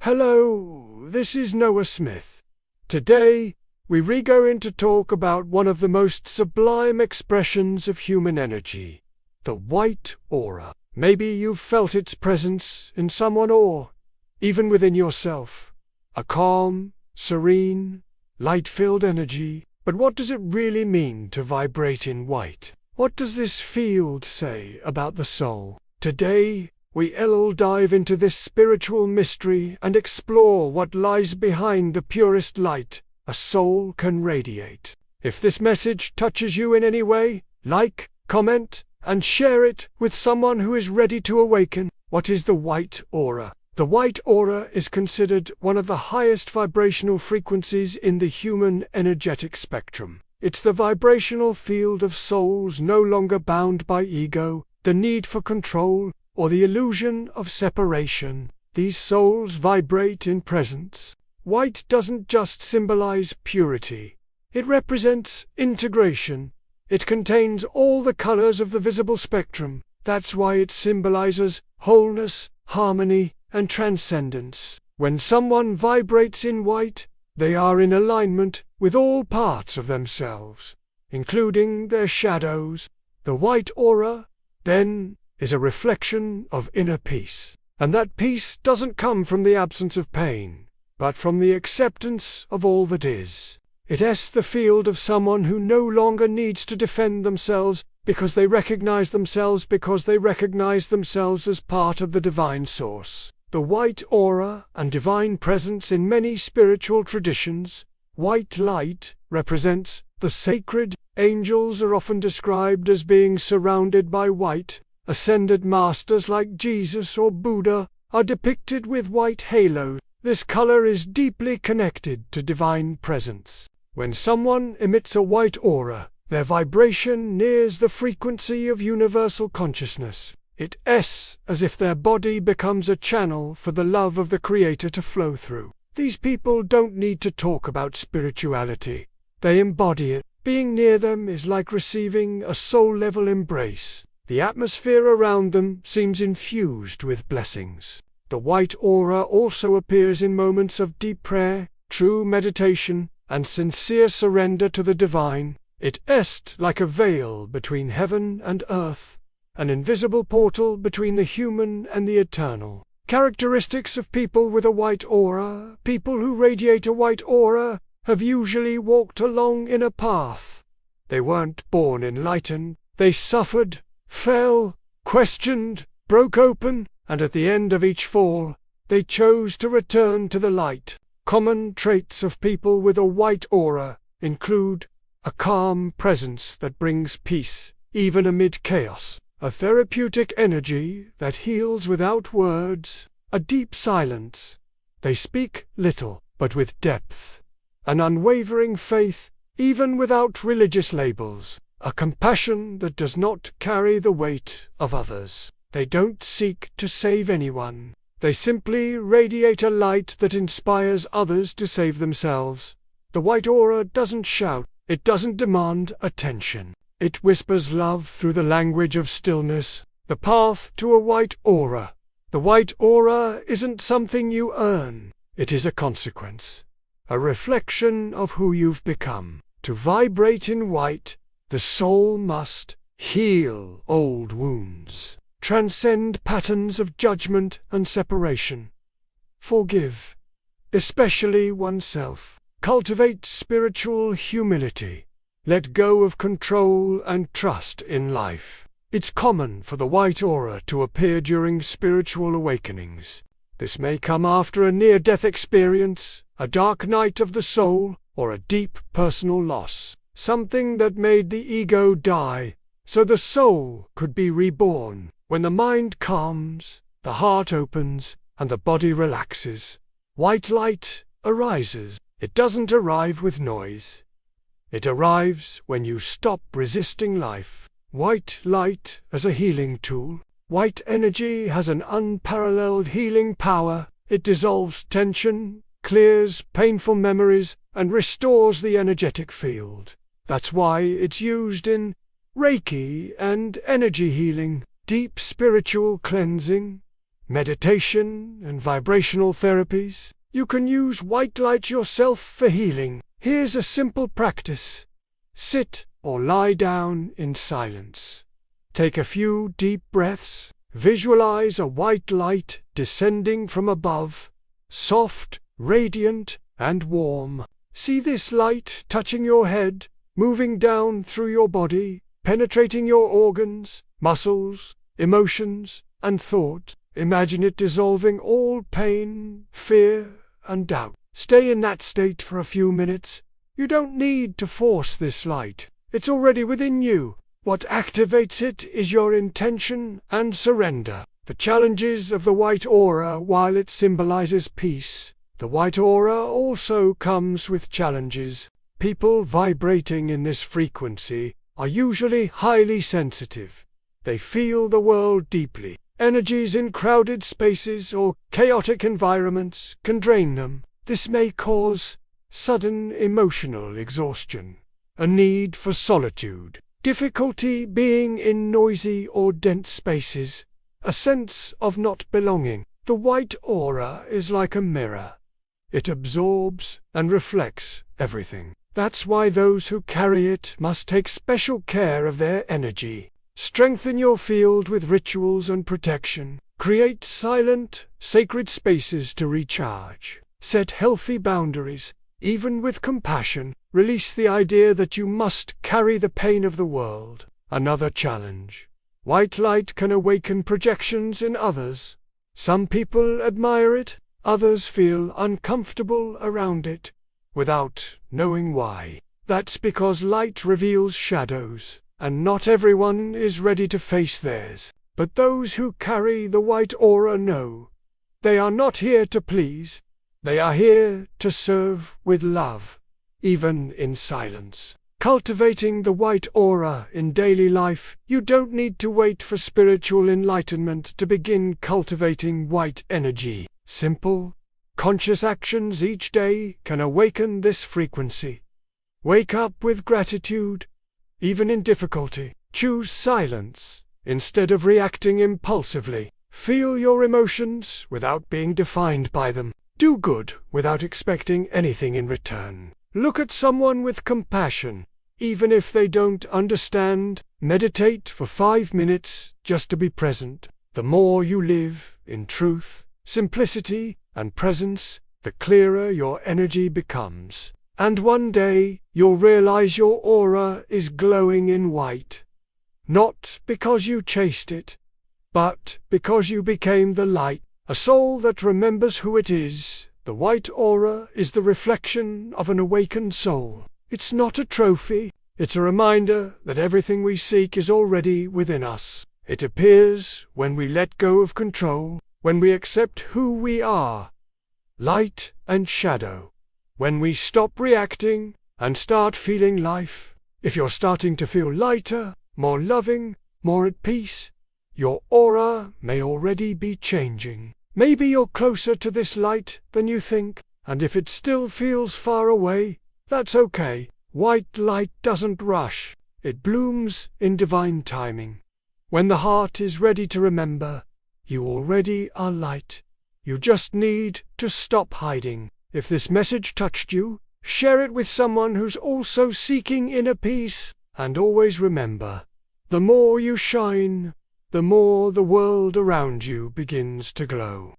Hello, this is Noah Smith. Today, we're going to talk about one of the most sublime expressions of human energy, the white aura. Maybe you've felt its presence in someone or even within yourself. A calm, serene, light-filled energy. But what does it really mean to vibrate in white? What does this field say about the soul? Today, we'll dive into this spiritual mystery and explore what lies behind the purest light a soul can radiate. If this message touches you in any way, like, comment, and share it with someone who is ready to awaken. What is the white aura? The white aura is considered one of the highest vibrational frequencies in the human energetic spectrum. It's the vibrational field of souls no longer bound by ego, the need for control, or the illusion of separation. These souls vibrate in presence. White doesn't just symbolize purity. It represents integration. It contains all the colors of the visible spectrum. That's why it symbolizes wholeness, harmony, and transcendence. When someone vibrates in white, they are in alignment with all parts of themselves, including their shadows. The white aura, then, is a reflection of inner peace. And that peace doesn't come from the absence of pain, but from the acceptance of all that is. It's the field of someone who no longer needs to defend themselves because they recognize themselves as part of the divine source. The white aura and divine presence in many spiritual traditions. White light represents the sacred. Angels are often described as being surrounded by white. Ascended masters like Jesus or Buddha are depicted with white halos. This color is deeply connected to divine presence. When someone emits a white aura, their vibration nears the frequency of universal consciousness. It's as if their body becomes a channel for the love of the Creator to flow through. These people don't need to talk about spirituality. They embody it. Being near them is like receiving a soul-level embrace. The atmosphere around them seems infused with blessings. The white aura also appears in moments of deep prayer, true meditation, and sincere surrender to the divine. It's like a veil between heaven and earth, an invisible portal between the human and the eternal. Characteristics of people with a white aura. People who radiate a white aura have usually walked a long inner path. They weren't born enlightened. They suffered, fell, questioned, broke open, and at the end of each fall, they chose to return to the light. Common traits of people with a white aura include a calm presence that brings peace, even amid chaos. A therapeutic energy that heals without words. A deep silence. They speak little, but with depth. An unwavering faith, even without religious labels. A compassion that does not carry the weight of others. They don't seek to save anyone. They simply radiate a light that inspires others to save themselves. The white aura doesn't shout. It doesn't demand attention. It whispers love through the language of stillness. The path to a white aura. The white aura isn't something you earn. It is a consequence. A reflection of who you've become. To vibrate in white, the soul must heal old wounds. Transcend patterns of judgment and separation. Forgive, especially oneself. Cultivate spiritual humility. Let go of control and trust in life. It's common for the white aura to appear during spiritual awakenings. This may come after a near-death experience, a dark night of the soul, or a deep personal loss. Something that made the ego die, so the soul could be reborn. When the mind calms, the heart opens, and the body relaxes, white light arises. It doesn't arrive with noise. It arrives when you stop resisting life. White light as a healing tool. White energy has an unparalleled healing power. It dissolves tension, clears painful memories, and restores the energetic field. That's why it's used in Reiki and energy healing, deep spiritual cleansing. meditation, and vibrational therapies. You can use white light yourself for healing. Here's a simple practice. Sit or lie down in silence. Take a few deep breaths. Visualize a white light descending from above, soft, radiant, and warm. See this light touching your head, moving down through your body, penetrating your organs, muscles, emotions, and thought. Imagine it dissolving all pain, fear, and doubt. Stay in that state for a few minutes. You don't need to force this light. It's already within you. What activates it is your intention and surrender. The challenges of the white aura. While it symbolizes peace, the white aura also comes with challenges. People vibrating in this frequency are usually highly sensitive. They feel the world deeply. Energies in crowded spaces or chaotic environments can drain them. This may cause sudden emotional exhaustion, a need for solitude, difficulty being in noisy or dense spaces, a sense of not belonging. The white aura is like a mirror. It absorbs and reflects everything. That's why those who carry it must take special care of their energy. Strengthen your field with rituals and protection. Create silent, sacred spaces to recharge. Set healthy boundaries, even with compassion. Release the idea that you must carry the pain of the world. Another challenge. White light can awaken projections in others. Some people admire it, others feel uncomfortable around it, without knowing why. That's because light reveals shadows, and not everyone is ready to face theirs. But those who carry the white aura know. They are not here to please. They are here to serve with love, even in silence. Cultivating the white aura in daily life. You don't need to wait for spiritual enlightenment to begin cultivating white energy. Simple, conscious actions each day can awaken this frequency. Wake up with gratitude, even in difficulty. Choose silence instead of reacting impulsively. Feel your emotions without being defined by them. Do good without expecting anything in return. Look at someone with compassion, even if they don't understand. Meditate for 5 minutes just to be present. The more you live in truth, simplicity, and presence, the clearer your energy becomes. And one day, you'll realize your aura is glowing in white. Not because you chased it, but because you became the light. A soul that remembers who it is. The white aura is the reflection of an awakened soul. It's not a trophy. It's a reminder that everything we seek is already within us. It appears when we let go of control, when we accept who we are, light and shadow, when we stop reacting and start feeling life. If you're starting to feel lighter, more loving, more at peace, your aura may already be changing. Maybe you're closer to this light than you think, and if it still feels far away, that's okay. White light doesn't rush. It blooms in divine timing. When the heart is ready to remember, you already are light. You just need to stop hiding. If this message touched you, share it with someone who's also seeking inner peace. And always remember, the more you shine, the more the world around you begins to glow.